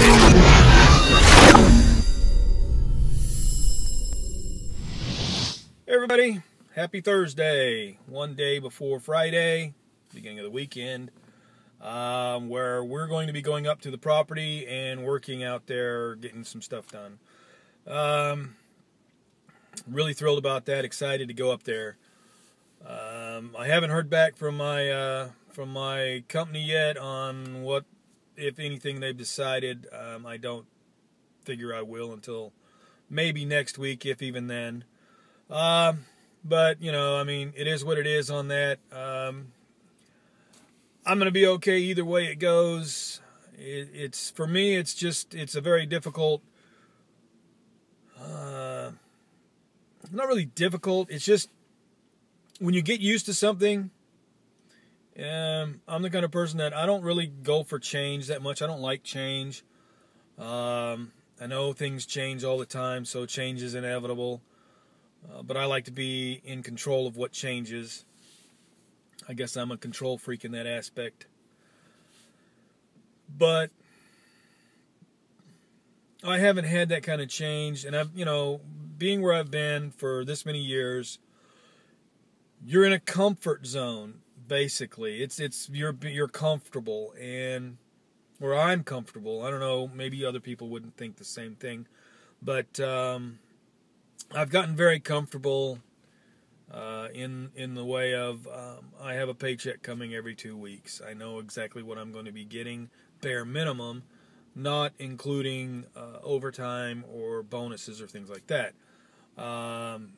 Hey everybody, happy Thursday. One day before Friday, beginning of the weekend, where we're going to be going up to the property and working out there, getting some stuff done. Really thrilled about that, excited to go up there. I haven't heard back from my company yet on what, if anything, they've decided. I don't figure I will until maybe next week, if even then. But, you know, I mean, it is what it is on that. I'm going to be okay either way it goes. It's for me, it's a very difficult, not really difficult. It's just when you get used to something, I'm the kind of person that I don't really go for change that much. I don't like change. I know things change all the time, so change is inevitable. But I like to be in control of what changes. I guess I'm a control freak in that aspect. But I haven't had that kind of change, and you know, being where I've been for this many years, you're in a comfort zone. Basically, you're comfortable, and where I'm comfortable. I don't know, maybe other people wouldn't think the same thing, but I've gotten very comfortable in the way of I have a paycheck coming every 2 weeks. I know exactly what I'm going to be getting, bare minimum, not including overtime or bonuses or things like that. And,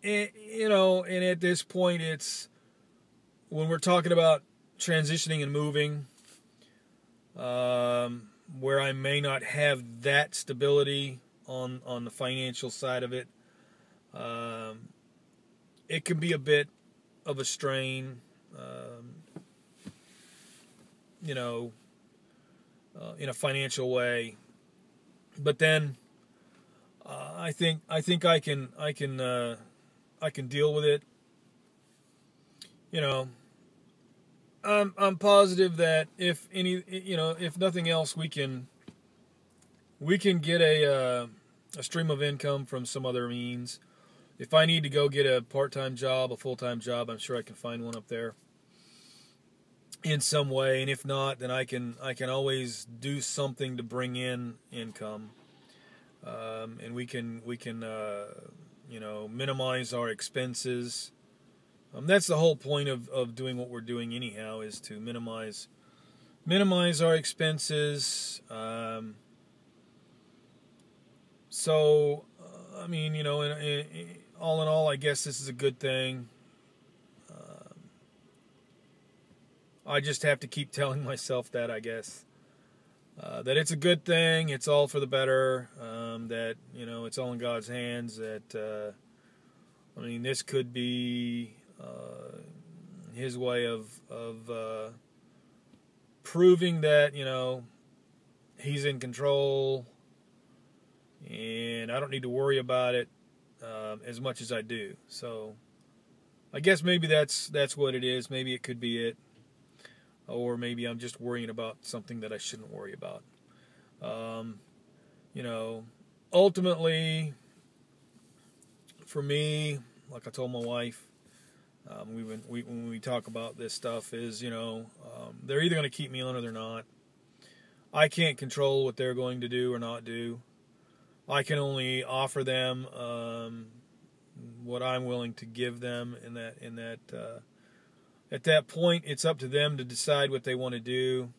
you know, and at this point, it's when we're talking about transitioning and moving, where I may not have that stability on the financial side of it, it can be a bit of a strain, you know, in a financial way. But then I think I can deal with it. You know, I'm positive that if nothing else, we can get a stream of income from some other means. If I need to go get a part-time job, a full-time job, I'm sure I can find one up there in some way. And if not, then I can always do something to bring in income, and we can you know, minimize our expenses. That's the whole point of doing what we're doing anyhow, is to minimize our expenses. So, I mean, you know, all in all, I guess this is a good thing. I just have to keep telling myself that, I guess. That it's a good thing, it's all for the better, that, you know, it's all in God's hands, that, I mean, this could be His way of proving that, you know, He's in control, and I don't need to worry about it as much as I do. So I guess maybe that's what it is. Maybe it could be it, or maybe I'm just worrying about something that I shouldn't worry about. You know, ultimately, for me, like I told my wife, when we talk about this stuff, is, you know, they're either going to keep me on or they're not. I can't control what they're going to do or not do. I can only offer them what I'm willing to give them. At that point, it's up to them to decide what they want to do.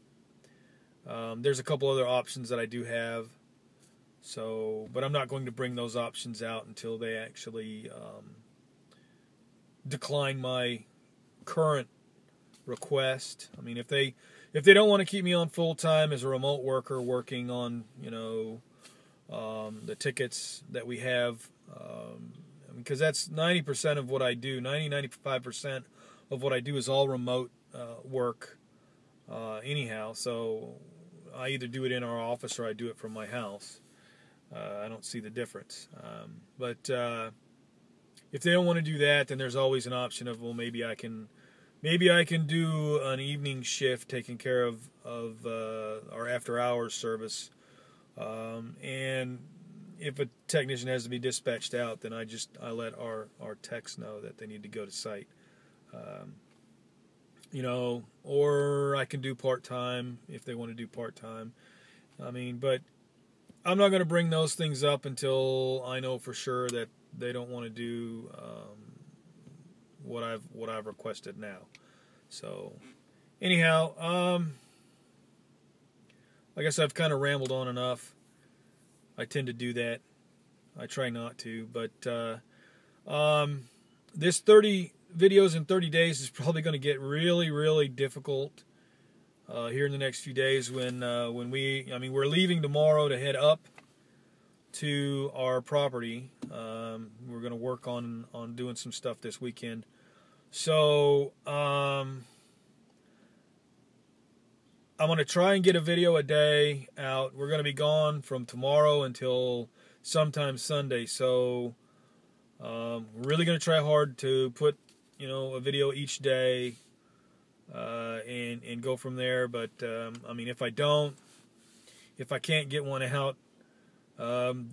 There's a couple other options that I do have, but I'm not going to bring those options out until they actually decline my current request. I mean, if they don't want to keep me on full time as a remote worker working on, you know, the tickets that we have, because that's 90% of what I do. 95% of what I do is all remote work anyhow. So I either do it in our office or I do it from my house. I don't see the difference. But if they don't want to do that, then there's always an option of, well, maybe I can maybe I can do an evening shift taking care of our after hours service. And if a technician has to be dispatched out, then I let our techs know that they need to go to site. Or I can do part-time if they want to do part-time. But I'm not going to bring those things up until I know for sure that they don't want to do what I've requested now. So, anyhow, I guess I've kind of rambled on enough. I tend to do that. I try not to, but this 30 videos in 30 days is probably going to get really, really difficult here in the next few days when we're leaving tomorrow to head up to our property. We're going to work on doing some stuff this weekend. So I'm going to try and get a video a day out. We're going to be gone from tomorrow until sometime Sunday. So we're really going to try hard to put a video each day and go from there. But if I can't get one out,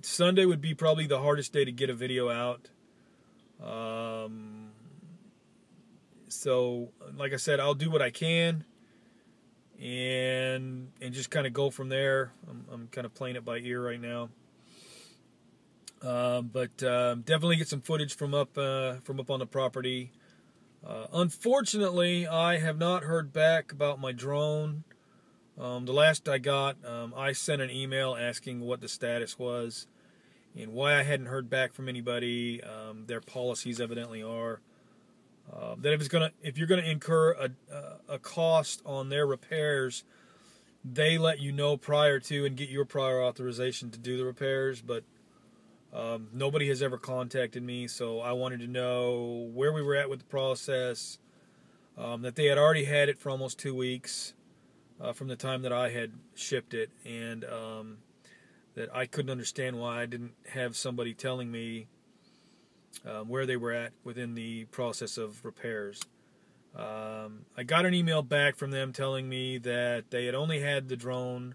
Sunday would be probably the hardest day to get a video out. So like I said, I'll do what I can and just kind of go from there. I'm kind of playing it by ear right now. But definitely get some footage from up on the property. Unfortunately, I have not heard back about my drone. The last I got, I sent an email asking what the status was and why I hadn't heard back from anybody. Their policies evidently are that if you're gonna incur a cost on their repairs, they let you know prior to and get your prior authorization to do the repairs. But nobody has ever contacted me, so I wanted to know where we were at with the process, that they had already had it for almost 2 weeks from the time that I had shipped it, and that I couldn't understand why I didn't have somebody telling me where they were at within the process of repairs. I got an email back from them telling me that they had only had the drone,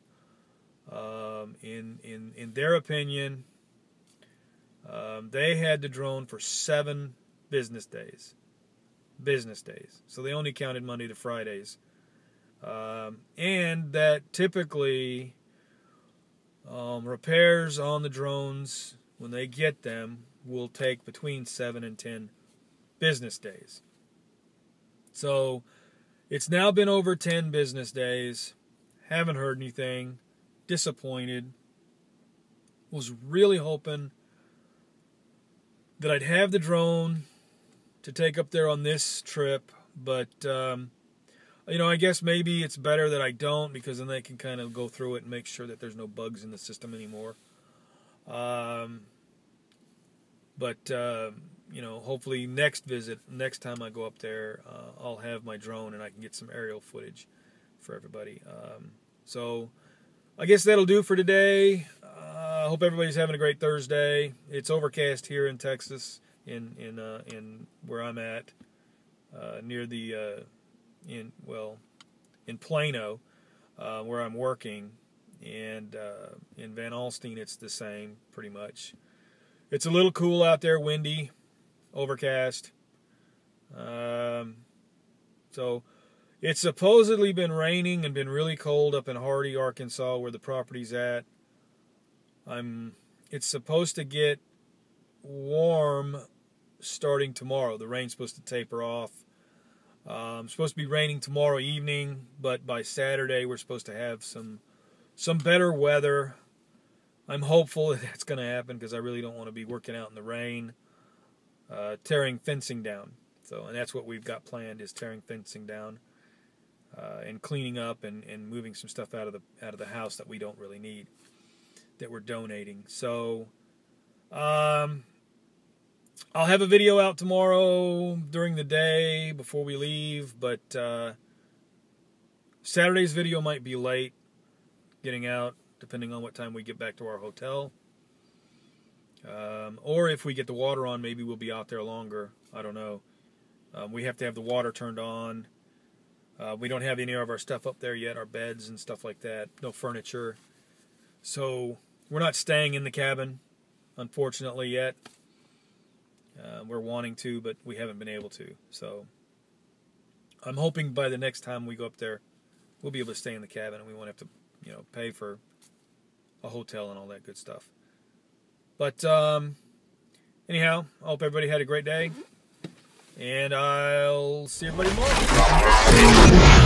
in their opinion, they had the drone for 7 business days. So they only counted Monday to Fridays. And that typically repairs on the drones, when they get them, will take between 7 and 10 business days. So it's now been over 10 business days. Haven't heard anything. Disappointed. Was really hoping that I'd have the drone to take up there on this trip, but I guess maybe it's better that I don't, because then they can kind of go through it and make sure that there's no bugs in the system anymore. Hopefully next time I go up there, I'll have my drone and I can get some aerial footage for everybody. So I guess that'll do for today. I hope everybody's having a great Thursday. It's overcast here in Texas, in where I'm at, near the in Plano, where I'm working, and in Van Alstyne it's the same pretty much. It's a little cool out there, windy, overcast. So it's supposedly been raining and been really cold up in Hardy, Arkansas, where the property's at. It's supposed to get warm starting tomorrow. The rain's supposed to taper off. It's supposed to be raining tomorrow evening, but by Saturday we're supposed to have some better weather. I'm hopeful that that's going to happen, because I really don't want to be working out in the rain, tearing fencing down. And that's what we've got planned, is tearing fencing down, and cleaning up and moving some stuff out of the house that we don't really need, that we're donating. So I'll have a video out tomorrow during the day before we leave, but Saturday's video might be late getting out, depending on what time we get back to our hotel. Or if we get the water on, maybe we'll be out there longer. I don't know. We have to have the water turned on. We don't have any of our stuff up there yet, our beds and stuff like that. No furniture. So we're not staying in the cabin, unfortunately, yet. We're wanting to, but we haven't been able to. So I'm hoping by the next time we go up there, we'll be able to stay in the cabin and we won't have to, pay for a hotel and all that good stuff. But anyhow, I hope everybody had a great day. And I'll see everybody tomorrow.